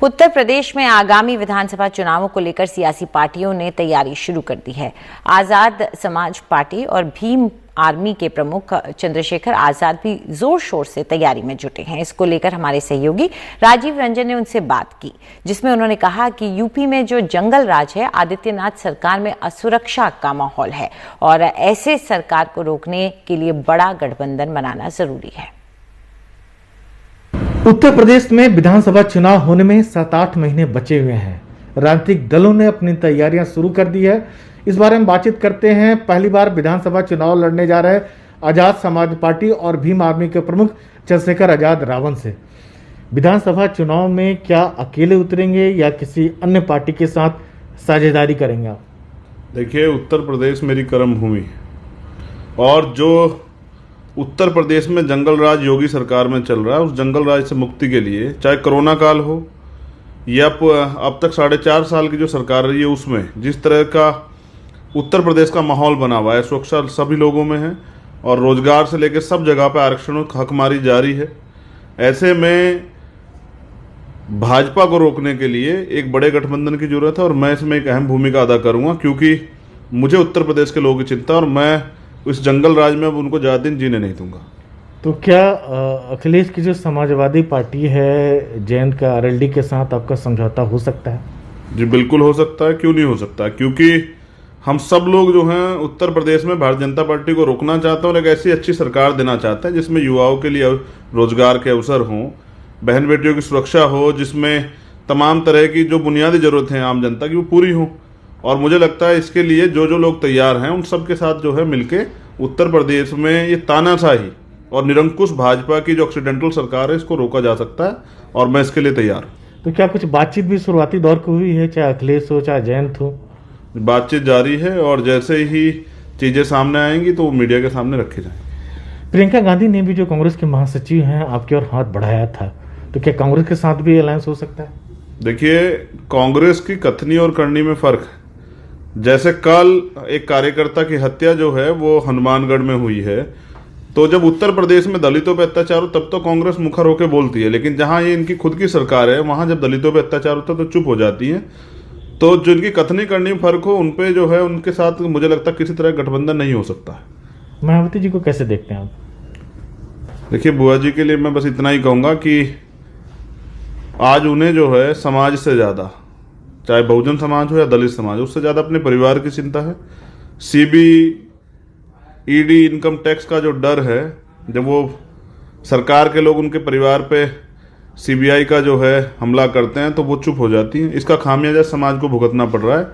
उत्तर प्रदेश में आगामी विधानसभा चुनावों को लेकर सियासी पार्टियों ने तैयारी शुरू कर दी है। आजाद समाज पार्टी और भीम आर्मी के प्रमुख चंद्रशेखर आजाद भी जोर शोर से तैयारी में जुटे हैं। इसको लेकर हमारे सहयोगी राजीव रंजन ने उनसे बात की, जिसमें उन्होंने कहा कि यूपी में जो जंगल राज है, आदित्यनाथ सरकार में असुरक्षा का माहौल है और ऐसे सरकार को रोकने के लिए बड़ा गठबंधन बनाना जरूरी है। उत्तर प्रदेश में विधानसभा चुनाव होने में 7-8 महीने बचे हुए हैं। राजनीतिक दलों ने अपनी तैयारियां शुरू कर दी है। इस बारे में बातचीत करते हैं पहली बार विधानसभा चुनाव लड़ने जा रहे आजाद समाज पार्टी और भीम आर्मी के प्रमुख चंद्रशेखर आजाद रावण से। विधानसभा चुनाव में क्या अकेले उतरेंगे या किसी अन्य पार्टी के साथ साझेदारी करेंगे आप? देखिए, उत्तर प्रदेश मेरी कर्म भूमि और जो उत्तर प्रदेश में जंगल राज योगी सरकार में चल रहा है, उस जंगल राज से मुक्ति के लिए चाहे कोरोना काल हो या अब तक 4.5 साल की जो सरकार रही है, उसमें जिस तरह का उत्तर प्रदेश का माहौल बना हुआ है, सुरक्षा सभी लोगों में है और रोजगार से लेकर सब जगह पर आरक्षणों की हकमारी जारी है। ऐसे में भाजपा को रोकने के लिए एक बड़े गठबंधन की जरूरत है और मैं इसमें एक अहम भूमिका अदा करूंगा, क्योंकि मुझे उत्तर प्रदेश के लोगों की चिंता और मैं इस जंगल राज में अब उनको ज़्यादा दिन जीने नहीं दूंगा। तो क्या अखिलेश की जो समाजवादी पार्टी है, जैन का आरएलडी के साथ आपका समझौता हो सकता है? जी बिल्कुल हो सकता है, क्यों नहीं हो सकता, क्योंकि हम सब लोग जो हैं उत्तर प्रदेश में भारतीय जनता पार्टी को रोकना चाहते हैं और एक ऐसी अच्छी सरकार देना चाहते हैं जिसमें युवाओं के लिए रोजगार के अवसर हों, बहन बेटियों की सुरक्षा हो, जिसमें तमाम तरह की जो बुनियादी जरूरतें हैं आम जनता की वो पूरी हों। और मुझे लगता है इसके लिए जो लोग तैयार हैं उन सब के साथ जो है मिलके उत्तर प्रदेश में ये तानाशाही और निरंकुश भाजपा की जो एक्सीडेंटल सरकार है, इसको रोका जा सकता है और मैं इसके लिए तैयार हूँ। तो क्या कुछ बातचीत भी शुरुआती दौर की हुई है, चाहे अखिलेश हो चाहे जयंत हो? बातचीत जारी है और जैसे ही चीजें सामने आएंगी तो वो मीडिया के सामने रखी जाएंगी। प्रियंका गांधी ने भी जो कांग्रेस के महासचिव हैं आपकी ओर हाथ बढ़ाया था, तो क्या कांग्रेस के साथ भी अलायंस हो सकता है? देखिए, कांग्रेस की कथनी और करनी में फर्क है। जैसे कल एक कार्यकर्ता की हत्या जो है वो हनुमानगढ़ में हुई है, तो जब उत्तर प्रदेश में दलितों पर अत्याचार हो तब तो कांग्रेस मुखर होकर बोलती है, लेकिन जहां ये इनकी खुद की सरकार है वहां जब दलितों पर अत्याचार होता है तो चुप हो जाती है। तो जो इनकी कथनी करनी में फर्क हो, उनपे जो है उनके साथ मुझे लगता है किसी तरह गठबंधन नहीं हो सकता है। मायावती जी को कैसे देखते हैं आप? देखिए, बुआ जी के लिए मैं बस इतना ही कहूंगा कि आज उन्हें जो है समाज से ज्यादा, चाहे बहुजन समाज हो या दलित समाज, उससे ज्यादा अपने परिवार की चिंता है। ईडी इनकम टैक्स का जो डर है, जब वो सरकार के लोग उनके परिवार पे सीबीआई का जो है हमला करते हैं तो वो चुप हो जाती है। इसका खामियाजा समाज को भुगतना पड़ रहा है।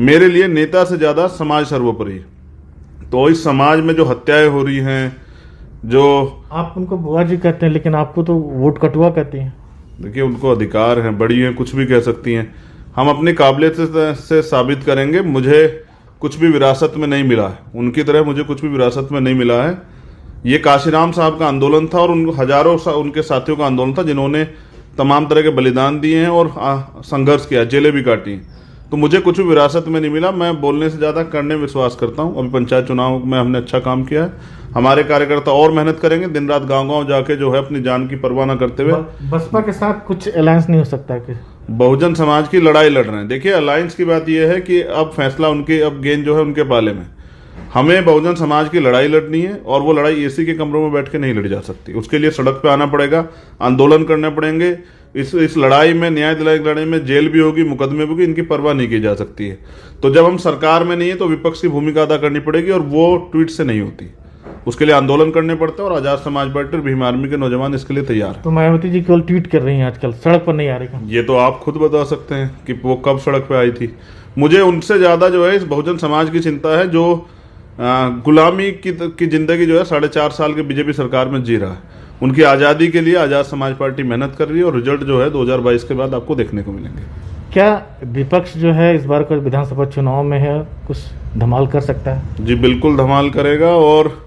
मेरे लिए नेता से ज्यादा समाज सर्वोपरि है। तो इस समाज में जो हत्याएं हो रही हैं, जो आप उनको बुआ जी कहते हैं लेकिन आपको तो वोट कटुआ कहती हैं। देखिए, उनको अधिकार हैं, बड़ी हैं, कुछ भी कह सकती हैं। हम अपनी काबिलियत से साबित करेंगे। मुझे कुछ भी विरासत में नहीं मिला है, उनकी तरह मुझे कुछ भी विरासत में नहीं मिला है। ये काशीराम साहब का आंदोलन था और उन हजारों उनके साथियों का आंदोलन था जिन्होंने तमाम तरह के बलिदान दिए हैं और संघर्ष किया, जेलें भी काटी। तो मुझे कुछ भी विरासत में नहीं मिला। मैं बोलने से ज़्यादा करने में विश्वास करता हूँ। अभी पंचायत चुनाव में हमने अच्छा काम किया है। हमारे कार्यकर्ता और मेहनत करेंगे, दिन रात गाँव-गाँव जाके जो है अपनी जान की परवाह न करते हुए। बसपा के साथ कुछ अलायंस नहीं हो सकता है? बहुजन समाज की लड़ाई लड़ रहे हैं। देखिए, अलायंस की बात यह है कि अब फैसला उनके, अब गेंद जो है उनके पाले में। हमें बहुजन समाज की लड़ाई लड़नी है और वो लड़ाई एसी के कमरों में बैठ के नहीं लड़ी जा सकती। उसके लिए सड़क पे आना पड़ेगा, आंदोलन करने पड़ेंगे। इस लड़ाई में, न्याय दिलाई की लड़ाई में जेल भी होगी, मुकदमे भी होगी, इनकी परवाह नहीं की जा सकती है। तो जब हम सरकार में नहीं है तो विपक्ष की भूमिका अदा करनी पड़ेगी और वो ट्वीट से नहीं होती। उसके लिए आंदोलन करने पड़ते हैं और आजाद समाज पार्टी और भीम आर्मी के नौजवान इसके लिए तैयार है। तो मायावती जी केवल ट्वीट कर रही हैं आजकल, सड़क पर नहीं आ रही? ये तो आप खुद बता सकते हैं कि वो कब सड़क पे आई थी। मुझे उनसे ज्यादा जो है इस बहुजन समाज की चिंता है, जो गुलामी की जिंदगी जो है 4.5 साल के बीजेपी सरकार में जी रहा है। उनकी आज़ादी के लिए आजाद समाज पार्टी मेहनत कर रही है और रिजल्ट जो है 2022 के बाद आपको देखने को मिलेंगे। क्या विपक्ष जो है इस बार का विधानसभा चुनाव में है कुछ धमाल कर सकता है? जी बिल्कुल धमाल करेगा और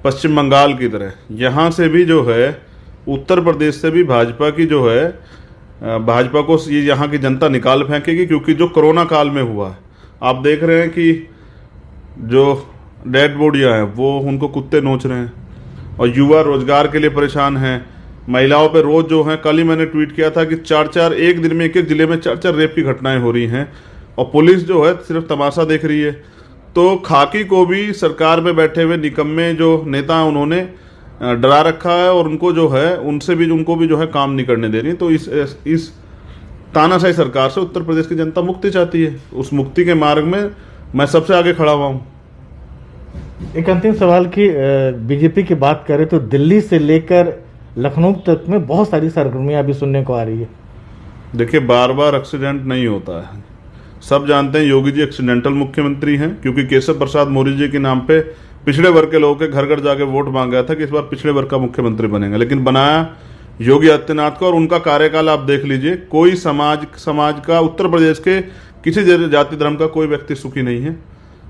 पश्चिम बंगाल की तरह यहाँ से भी जो है, उत्तर प्रदेश से भी भाजपा की जो है, भाजपा को ये यहाँ की जनता निकाल फेंकेगी। क्योंकि जो कोरोना काल में हुआ है, आप देख रहे हैं कि जो डेड बॉडियाँ हैं वो उनको कुत्ते नोच रहे हैं और युवा रोजगार के लिए परेशान हैं। महिलाओं पे रोज जो है, कल ही मैंने ट्वीट किया था कि 4-4 एक दिन में एक जिले में 4-4 रेप की घटनाएं हो रही हैं और पुलिस जो है सिर्फ तमाशा देख रही है। तो खाकी को भी सरकार में बैठे हुए निकम्मे जो नेता हैं उन्होंने डरा रखा है और उनको जो है उनको भी जो है काम नहीं करने दे रही। तो इस तानाशाही सरकार से उत्तर प्रदेश की जनता मुक्ति चाहती है। उस मुक्ति के मार्ग में मैं सबसे आगे खड़ा हुआ हूँ। एक अंतिम सवाल की बीजेपी की बात करें तो दिल्ली से लेकर लखनऊ तक में बहुत सारी सरगर्मियां अभी सुनने को आ रही है। देखिए, बार बार एक्सीडेंट नहीं होता है। सब जानते हैं योगी जी एक्सीडेंटल मुख्यमंत्री हैं, क्योंकि केशव प्रसाद मौर्य जी के नाम पे पिछड़े वर्ग के लोगों के घर घर जाके वोट मांगा था कि इस बार पिछड़े वर्ग का मुख्यमंत्री बनेगा, लेकिन बनाया योगी आदित्यनाथ को। और उनका कार्यकाल आप देख लीजिए, कोई समाज का उत्तर प्रदेश के किसी जाति धर्म का कोई व्यक्ति सुखी नहीं है।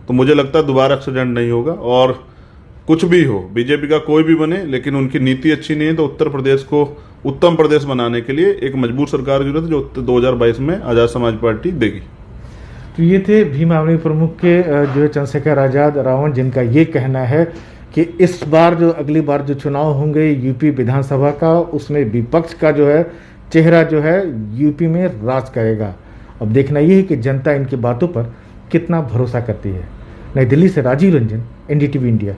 तो मुझे लगता है दोबारा एक्सीडेंट नहीं होगा। और कुछ भी हो, बीजेपी का कोई भी बने, लेकिन उनकी नीति अच्छी नहीं है तो उत्तर प्रदेश को उत्तम प्रदेश बनाने के लिए एक मजबूत सरकार की जरूरत है, जो 2022 में आजाद समाज पार्टी देगी। तो ये थे भीम आर्मी प्रमुख के जो चंद्रशेखर आजाद रावण, जिनका ये कहना है कि इस बार जो अगली बार जो चुनाव होंगे यूपी विधानसभा का, उसमें विपक्ष का जो है चेहरा जो है यूपी में राज करेगा। अब देखना ये है कि जनता इनकी बातों पर कितना भरोसा करती है। नई दिल्ली से राजीव रंजन, एनडीटीवी इंडिया।